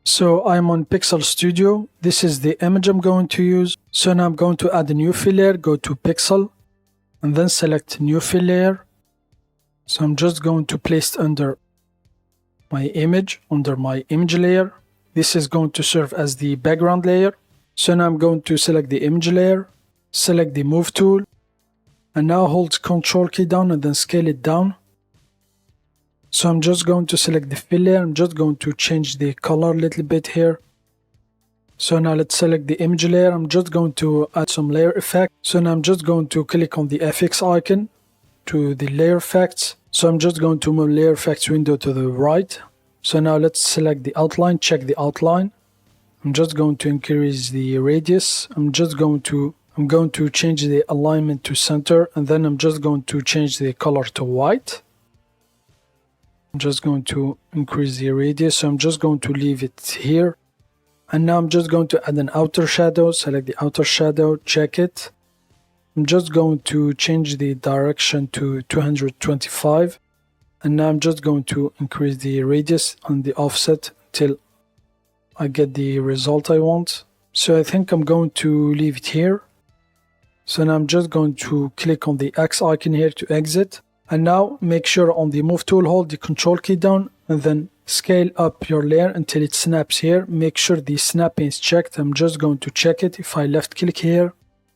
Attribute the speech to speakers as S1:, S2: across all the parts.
S1: So I'm on Pixel Studio. This is the image I'm going to use. So now I'm going to add a new fill layer, go to Pixel, and then select new fill layer. So I'm just going to place it under my image layer. This is going to serve as the background layer. So now I'm going to select the image layer, select the move tool, and now hold Ctrl key down and then scale it down. So I'm just going to select the fill layer. I'm just going to change the color a little bit here. So now let's select the image layer. I'm just going to add some layer effect. So now I'm just going to click on the FX icon to the layer effects. So I'm just going to move layer effects window to the right. So now let's select the outline, check the outline. I'm just going to increase the radius. I'm going to change the alignment to center, and then I'm just going to change the color to white. I'm just going to increase the radius, so I'm just going to leave it here. And now I'm just going to add an outer shadow, select the outer shadow, check it. I'm just going to change the direction to 225. And now I'm just going to increase the radius and the offset till I get the result I want. So I think I'm going to leave it here. So now I'm just going to click on the X icon here to exit. And now make sure on the move tool, hold the Control key down and then scale up your layer until it snaps here. Make sure the snapping is checked. I'm just going to check it if I left click here.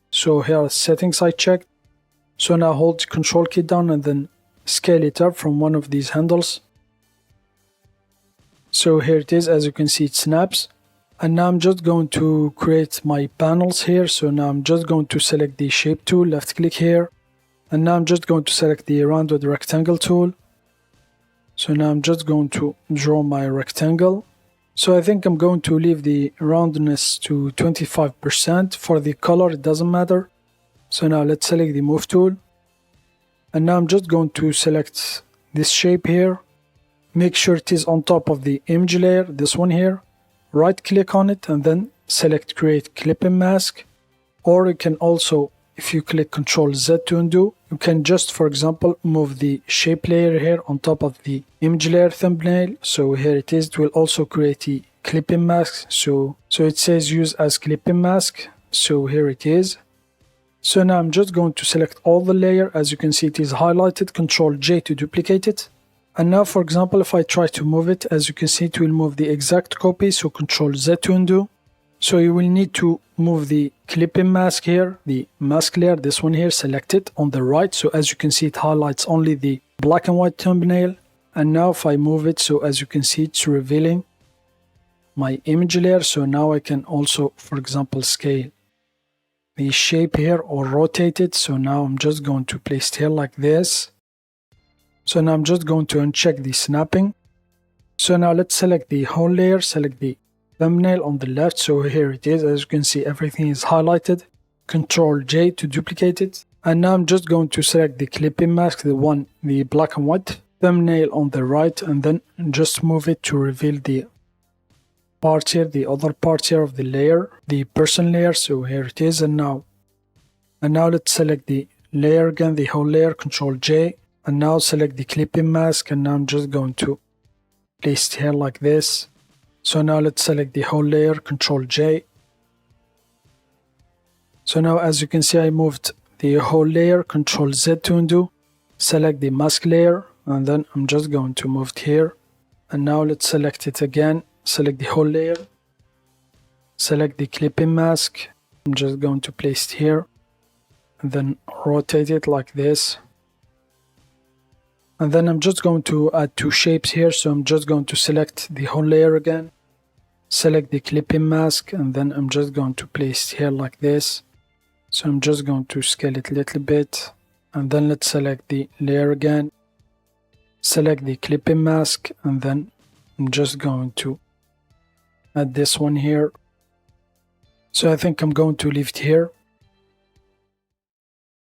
S1: So here are settings I checked. So now hold the Control key down and then scale it up from one of these handles. So here it is, as you can see it snaps. And now I'm just going to create my panels here. So now I'm just going to select the shape tool, left click here. And now I'm just going to select the rounded rectangle tool. So now I'm just going to draw my rectangle. So I think I'm going to leave the roundness to 25%. For the color, it doesn't matter. So now let's select the move tool. And now I'm just going to select this shape here. Make sure it is on top of the image layer, this one here. Right click on it and then select create clipping mask. Or you can also, if you click Ctrl Z to undo, you can just, for example, move the shape layer here on top of the image layer thumbnail. So here it is. It will also create a clipping mask. So it says use as clipping mask. So here it is. So now I'm just going to select all the layer. As you can see, it is highlighted. Ctrl J to duplicate it. And now, for example, if I try to move it, as you can see, it will move the exact copy. So Ctrl Z to undo. So you will need to move the clipping mask here, the mask layer, this one here, select it on the right. So as you can see, it highlights only the black and white thumbnail. And now if I move it, so as you can see, it's revealing my image layer. So now I can also, for example, scale the shape here or rotate it. So now I'm just going to place it here like this. So now I'm just going to uncheck the snapping. So now let's select the whole layer, select the thumbnail on the left. So here it is. As you can see, everything is highlighted. Ctrl J to duplicate it. And now I'm just going to select the clipping mask, the black and white thumbnail on the right, and then just move it to reveal the part here, the other part here of the layer, the person layer. So here it is. And now let's select the layer again, the whole layer, Ctrl J, and now select the clipping mask. And now I'm just going to place it here like this. So now let's select the whole layer, Ctrl J. So now as you can see, I moved the whole layer, Ctrl Z to undo, select the mask layer, and then I'm just going to move it here. And now let's select it again, select the whole layer, select the clipping mask. I'm just going to place it here, and then rotate it like this. And then I'm just going to add two shapes here. So I'm just going to select the whole layer again, select the clipping mask, and then I'm just going to place it here like this. So I'm just going to scale it a little bit, and then let's select the layer again, select the clipping mask, and then I'm just going to add this one here. So I think I'm going to leave it here.